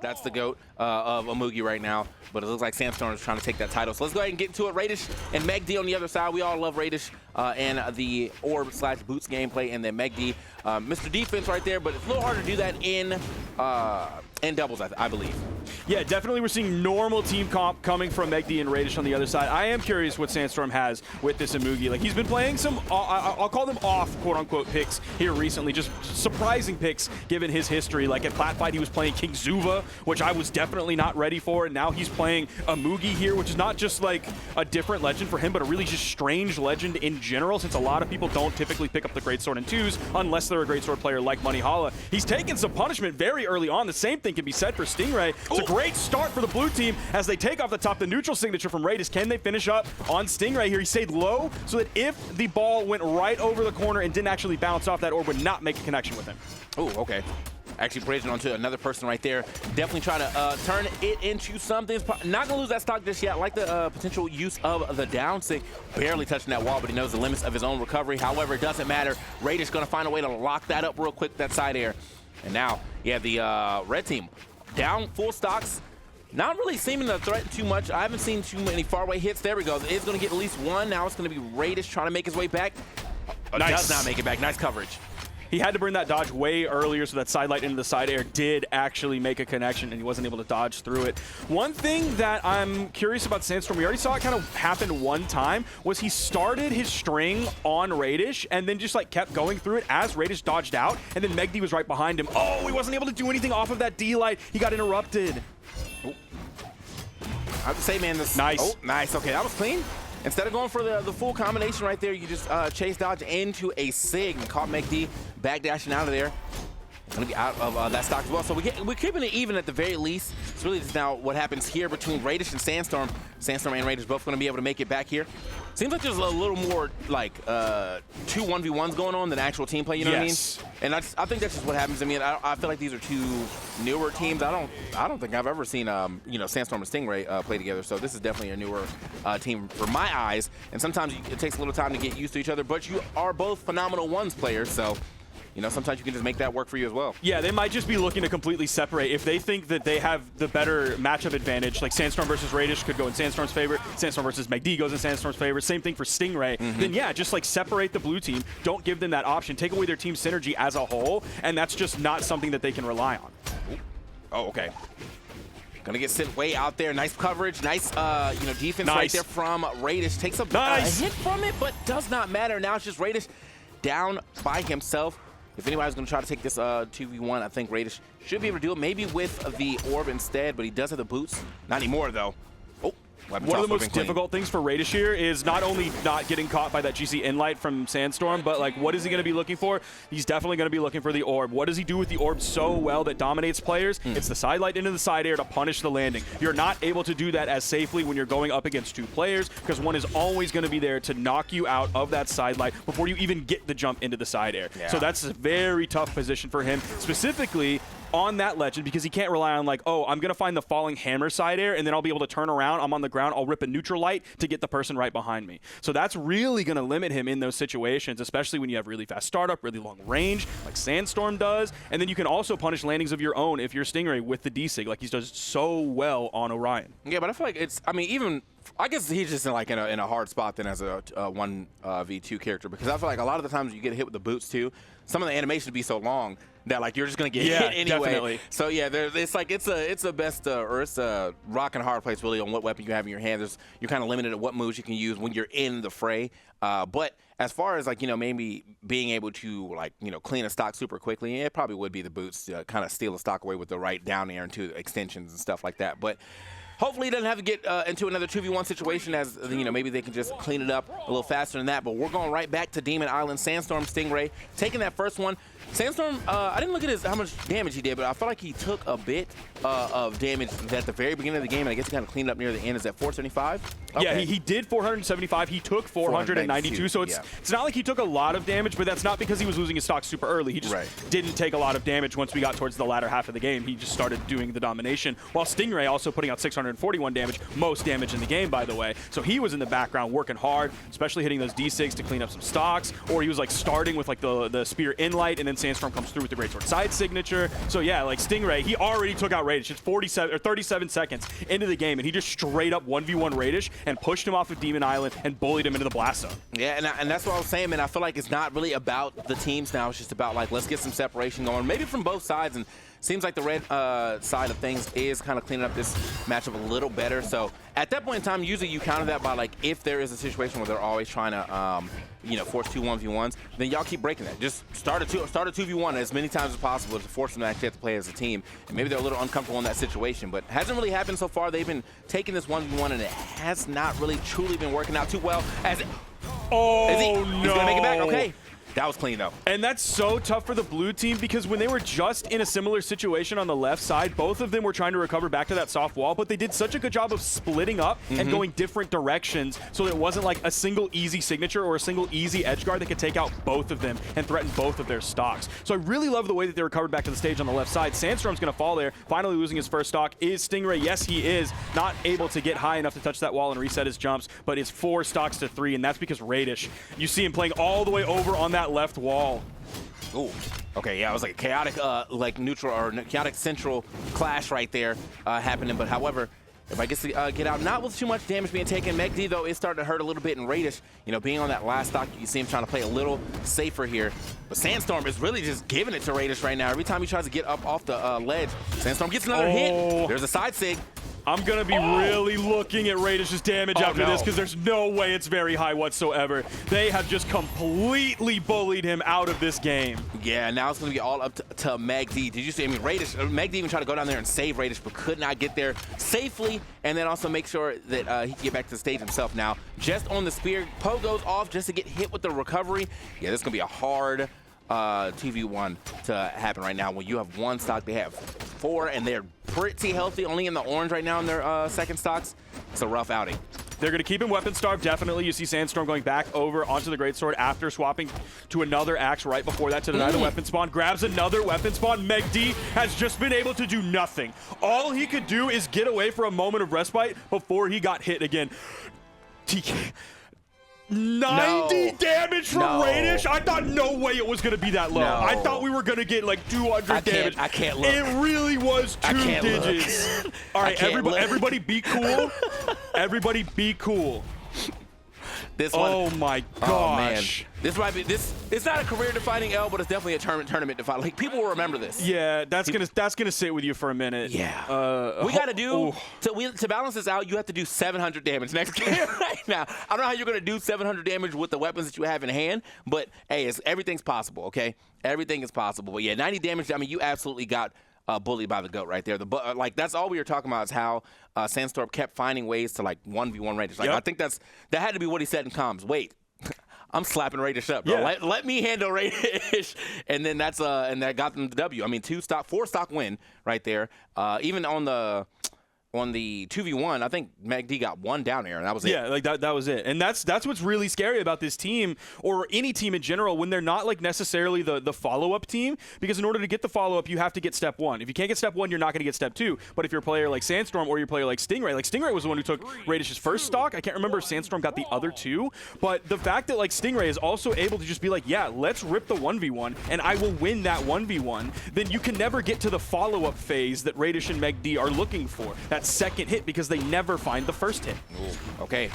That's the GOAT of Amugi right now. But it looks like Sandstorm is trying to take that title. So let's go ahead and get into it. Raydish and MegD on the other side. We all love Raydish and the Orb/Boots gameplay, and then MegD. Mr. Defense right there, but it's a little harder to do that in doubles, I believe. Yeah, definitely we're seeing normal team comp coming from MegD and Raydish on the other side. I am curious what Sandstorm has with this Amugi. Like, he's been playing some, I'll call them off, quote-unquote, picks here recently. Just surprising picks given his history. Like, at Platfight, he was playing King Zuva, which I was definitely not ready for, and now he's playing Amugi here, which is not just, like, a different legend for him, but a really just strange legend in general, since a lot of people don't typically pick up the Greatsword in 2s unless they're a Greatsword player like Brawlhalla. He's taken some punishment very early on. The same thing can be said for Stingray. It's a great start for the blue team as they take off the top. The neutral signature from Raydish. Can they finish up on Stingray here? He stayed low so that if the ball went right over the corner and didn't actually bounce off, that orb would not make a connection with him. Oh, okay. Actually bridging onto another person right there. Definitely try to turn it into something. Not gonna lose that stock just yet. I like the potential use of the down stick. Barely touching that wall, but he knows the limits of his own recovery. However, it doesn't matter. Raydish gonna find a way to lock that up real quick, that side air. And now, yeah, the red team down full stocks. Not really seeming to threaten too much. I haven't seen too many faraway hits. There we go. It's going to get at least one. Now it's going to be Raydish trying to make his way back. Nice. Does not make it back. Nice coverage. He had to bring that dodge way earlier, so that side light into the side air did actually make a connection, and he wasn't able to dodge through it. One thing that I'm curious about Sandstorm, we already saw it kind of happen one time, was he started his string on Raydish and then just like kept going through it as Raydish dodged out, and then MegD was right behind him. Oh, he wasn't able to do anything off of that D light. He got interrupted. Oh. I have to say, man, this... Nice. Oh, nice. Okay, that was clean. Instead of going for the full combination right there, you just chase dodge into a Sig and caught MegD backdashing out of there. Gonna be out of that stock as well. So we're keeping it even at the very least. It's really just now what happens here between Raydish and Sandstorm. Sandstorm and Raydish both gonna be able to make it back here. Seems like there's a little more like 2 1v1s going on than actual team play, you know what I mean? And I think that's just what happens. I mean, I feel like these are 2 newer teams. I don't think I've ever seen you know, Sandstorm and Stingray play together. So this is definitely a newer team for my eyes. And sometimes it takes a little time to get used to each other, but you are both phenomenal ones players. So you know, sometimes you can just make that work for you as well. Yeah, they might just be looking to completely separate. If they think that they have the better matchup advantage, like Sandstorm versus Raydish could go in Sandstorm's favor, Sandstorm versus MegD goes in Sandstorm's favor, same thing for Stingray, then yeah, just like separate the blue team. Don't give them that option. Take away their team synergy as a whole, and that's just not something that they can rely on. Oh, okay. Gonna get sent way out there. Nice coverage. Nice, you know, defense right there from Raydish. Takes a hit from it, but does not matter. Now it's just Raydish down by himself. If anybody's going to try to take this 2v1, I think Raydish should be able to do it. Maybe with the orb instead, but he does have the boots. Not anymore, though. Oh, one of the most difficult things for Raydish here is not only not getting caught by that GC Inlight from Sandstorm, but like, what is he going to be looking for? He's definitely going to be looking for the orb. What does he do with the orb so well that dominates players? It's the side light into the side air to punish the landing. You're not able to do that as safely when you're going up against 2 players, because one is always going to be there to knock you out of that side light before you even get the jump into the side air. Yeah. So that's a very tough position for him, specifically on that legend, because he can't rely on like, oh, I'm going to find the falling hammer side air and then I'll be able to turn around. I'm on the ground. I'll rip a neutral light to get the person right behind me. So that's really going to limit him in those situations, especially when you have really fast startup, really long range like Sandstorm does. And then you can also punish landings of your own if you're Stingray with the D-Sig like he does so well on Orion. Yeah, but I feel like it's, I mean, even, I guess he's just in a hard spot then as a 1v2 character, because I feel like a lot of the times you get hit with the boots too, some of the animations would be so long that like you're just gonna get hit anyway. Definitely. So yeah, it's like it's a best or it's a rock and hard place really on what weapon you have in your hand. You're kind of limited at what moves you can use when you're in the fray. But as far as like, you know, maybe being able to like, you know, clean a stock super quickly, it probably would be the boots to kind of steal a stock away with the right down air into extensions and stuff like that. But hopefully he doesn't have to get into another 2v1 situation, as, you know, maybe they can just clean it up a little faster than that. But we're going right back to Demon Island. Sandstorm, Stingray, taking that first one. Sandstorm, I didn't look at how much damage he did, but I felt like he took a bit of damage at the very beginning of the game, and I guess he kind of cleaned up near the end. Is that 475? Okay. Yeah, he did 475. He took 492, so it's not like he took a lot of damage, but that's not because he was losing his stock super early. He just didn't take a lot of damage once we got towards the latter half of the game. He just started doing the domination, while Stingray also putting out 600 441 damage, most damage in the game, by the way. So he was in the background working hard, especially hitting those D6s to clean up some stocks, or he was like starting with like the spear in light, and then Sandstorm comes through with the greatsword side signature. So yeah, like Stingray, he already took out Raydish. It's 47 or 37 seconds into the game, and he just straight up 1v1 Raydish and pushed him off of Demon Island and bullied him into the blast zone. Yeah, and that's what I was saying, man. I feel like it's not really about the teams now. It's just about like, let's get some separation going, maybe from both sides. And seems like the red side of things is kind of cleaning up this matchup a little better. So at that point in time, usually you counter that by like, if there is a situation where they're always trying to, you know, force 2 1v1s, then y'all keep breaking that. Just start a 2v1 as many times as possible to force them to actually have to play as a team. And maybe they're a little uncomfortable in that situation, but hasn't really happened so far. They've been taking this 1v1, and it has not really truly been working out too well. As oh, He's gonna make it back. Okay. That was clean, though. And that's so tough for the blue team, because when they were just in a similar situation on the left side, both of them were trying to recover back to that soft wall, but they did such a good job of splitting up and going different directions, so that it wasn't like a single easy signature or a single easy edge guard that could take out both of them and threaten both of their stocks. So I really love the way that they recovered back to the stage on the left side. Sandstorm's going to fall there, finally losing his first stock. Is Stingray? Yes, he is. Not able to get high enough to touch that wall and reset his jumps, but it's 4 stocks to 3, and that's because Raydish, you see him playing all the way over on that left wall. Ooh. Okay, yeah, it was like a chaotic, like neutral or chaotic central clash right there happening. But however, if I gets to get out, not with too much damage being taken. MegD, though, is starting to hurt a little bit. And Raydish, you know, being on that last stock, you see him trying to play a little safer here. But Sandstorm is really just giving it to Raydish right now. Every time he tries to get up off the ledge, Sandstorm gets another hit. There's a side sig. I'm going to be really looking at Raydish's damage after this, because there's no way it's very high whatsoever. They have just completely bullied him out of this game. Yeah, now it's going to be all up to MegD. Did you see? I mean, Raydish, MegD even tried to go down there and save Raydish, but could not get there safely, and then also make sure that he can get back to the stage himself. Now, just on the spear, Poe goes off just to get hit with the recovery. Yeah, this is going to be a hard 2v1 to happen right now. When you have 1 stock, they have 4, and they're pretty healthy, only in the orange right now in their second stocks. It's a rough outing. They're going to keep him weapon starved, definitely. You see Sandstorm going back over onto the greatsword after swapping to another axe right before that to deny the weapon spawn. Grabs another weapon spawn. MegD has just been able to do nothing. All he could do is get away for a moment of respite before he got hit again. TK. 90 damage from Raydish? I thought no way it was going to be that low. I thought we were going to get like 200 damage. I can't look. It really was 2 digits. All right, everybody be cool. Everybody be cool. This one. Oh my gosh. Oh, man. This might be it's not a career-defining L, but it's definitely a tournament defining. Like, people will remember this. Yeah, that's gonna sit with you for a minute. Yeah. We gotta do to balance this out. You have to do 700 damage next game right now. I don't know how you're gonna do 700 damage with the weapons that you have in hand, but hey, everything's possible. Okay, everything is possible. But yeah, 90 damage. I mean, you absolutely got bullied by the GOAT right there. Like, that's all we were talking about, is how Sandstorm kept finding ways to like 1v1 Raydish. Like, I think that had to be what he said in comms. Wait, I'm slapping Raydish up, bro. Let me handle Raydish, and then and that got them the W. I mean, 4 stock win right there. Even on the 2v1, I think MegD got 1 down air, and that was it. Yeah, like that was it. And that's what's really scary about this team, or any team in general, when they're not like necessarily the follow-up team, because in order to get the follow-up, you have to get step 1. If you can't get step 1, you're not going to get step 2. But if you're a player like Sandstorm or you're a player like Stingray was the one who took Raydish's first stock. I can't remember if Sandstorm got the other 2, but the fact that like Stingray is also able to just be like, yeah, let's rip the 1v1, and I will win that 1v1, then you can never get to the follow-up phase that Raydish and MegD are looking for. That second hit, because they never find the first hit. Ooh, okay.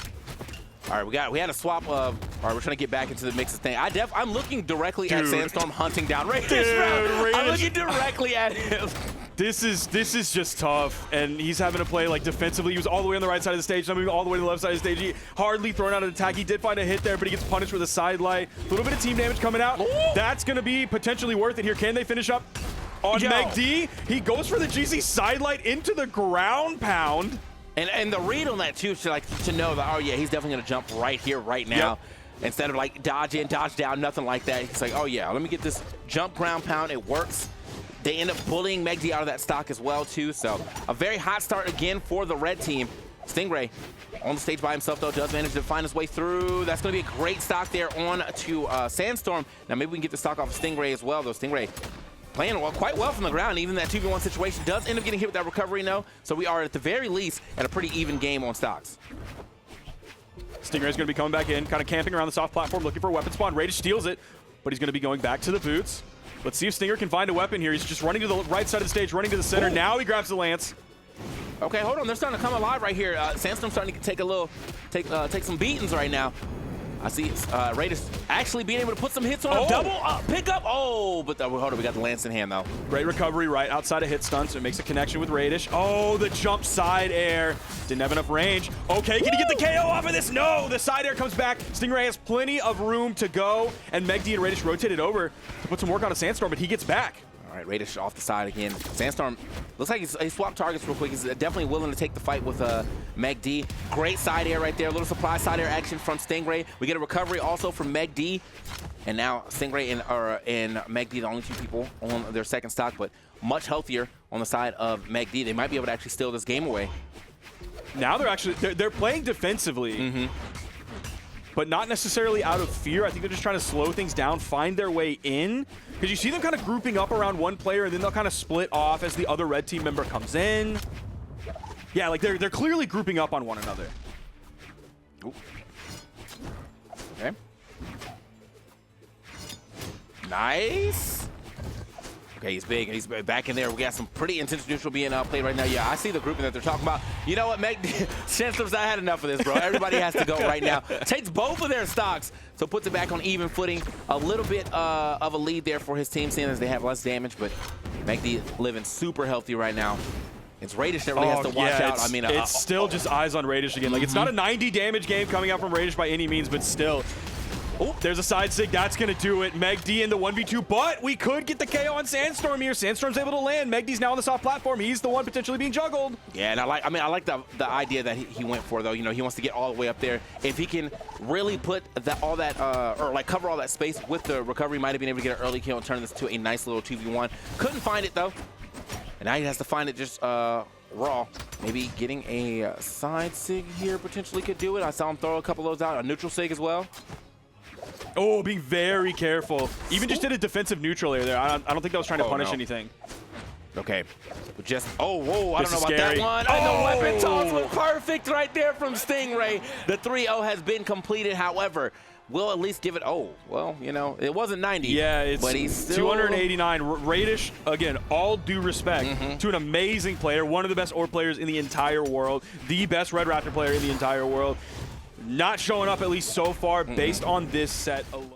All right, we had a swap of. All right, we're trying to get back into the mix of thing. I'm looking directly at Sandstorm hunting down Raydish. I'm looking directly at him. This is just tough, and he's having to play like defensively. He was all the way on the right side of the stage, now moving all the way to the left side of the stage. He hardly thrown out an attack. He did find a hit there, but he gets punished with a side light. A little bit of team damage coming out. Ooh. That's going to be potentially worth it here. Can they finish up on MegD? He goes for the GC sidelight into the ground pound. And the read on that, too, to know that, oh, yeah, he's definitely going to jump right here, right now. Instead of, like, dodge in, dodge down, nothing like that. He's like, oh, yeah, let me get this jump ground pound. It works. They end up bullying MegD out of that stock as well, too. So a very hot start again for the red team. Stingray on the stage by himself, though, does manage to find his way through. That's going to be a great stock there on to Sandstorm. Now, maybe we can get the stock off of Stingray as well, though. Stingray playing quite well from the ground. Even that 2v1 situation does end up getting hit with that recovery, no. So we are at the very least at a pretty even game on stocks. Stingray's going to be coming back in, kind of camping around the soft platform, looking for a weapon spawn. Raydish steals it, but he's going to be going back to the boots. Let's see if Stinger can find a weapon here. He's just running to the right side of the stage, running to the center. Ooh. Now he grabs the lance. Okay, hold on. They're starting to come alive right here. Sandstorm starting to take some beatings right now. I see Raydish actually being able to put some hits on him. Double pick up. Oh, but hold on, we got the lance in hand though. Great recovery right outside of hit stun, so it makes a connection with Raydish. Oh, the jump side air. Didn't have enough range. Okay, can he get the KO off of this? No, the side air comes back. Stingray has plenty of room to go, and MegD and Raydish rotated over to put some work on a Sandstorm, but he gets back. All right, Raydish off the side again. Sandstorm looks like he swapped targets real quick. He's definitely willing to take the fight with MegD. Great side air right there. A little surprise side air action from Stingray. We get a recovery also from MegD. And now Stingray and MegD, the only two people on their second stock, but much healthier on the side of MegD. They might be able to actually steal this game away. Now they're playing defensively. But not necessarily out of fear. I think they're just trying to slow things down, find their way in. Because you see them kind of grouping up around one player, and then they'll kind of split off as the other red team member comes in. Yeah, like they're clearly grouping up on one another. Ooh. Okay. Nice. Okay, he's big. He's back in there. We got some pretty intense neutral being played right now. Yeah, I see the grouping that they're talking about. You know what, MegD? Sandstorm's, I had enough of this, bro. Everybody has to go right now. Takes both of their stocks, so puts it back on even footing. A little bit of a lead there for his team, seeing as they have less damage, but MegD living super healthy right now. It's Raydish that really has to watch out. I mean, it's still just eyes on Raydish again. Like, it's not a 90 damage game coming out from Raydish by any means, but still. Oh, there's a side sig. That's going to do it. MegD in the 1v2, but we could get the KO on Sandstorm here. Sandstorm's able to land. MegD's now on the soft platform. He's the one potentially being juggled. Yeah, and I like the idea that he went for, though. You know, he wants to get all the way up there. If he can really put or like cover all that space with the recovery, might have been able to get an early kill and turn this to a nice little 2v1. Couldn't find it, though. And now he has to find it just raw. Maybe getting a side sig here potentially could do it. I saw him throw a couple of those out. A neutral sig as well. Oh, being very careful. Even just did a defensive neutral air there. I don't think that was trying to punish anything. Okay. Just, whoa, I don't know about scary. that one. And the weapon toss was perfect right there from Stingray. The 3-0 has been completed. However, we'll at least give it, well, you know, it wasn't 90. Yeah, it's but he's still 289. Raydish, again, all due respect to an amazing player, one of the best orb players in the entire world, the best Red Raptor player in the entire world. Not showing up, at least so far, based on this set alone.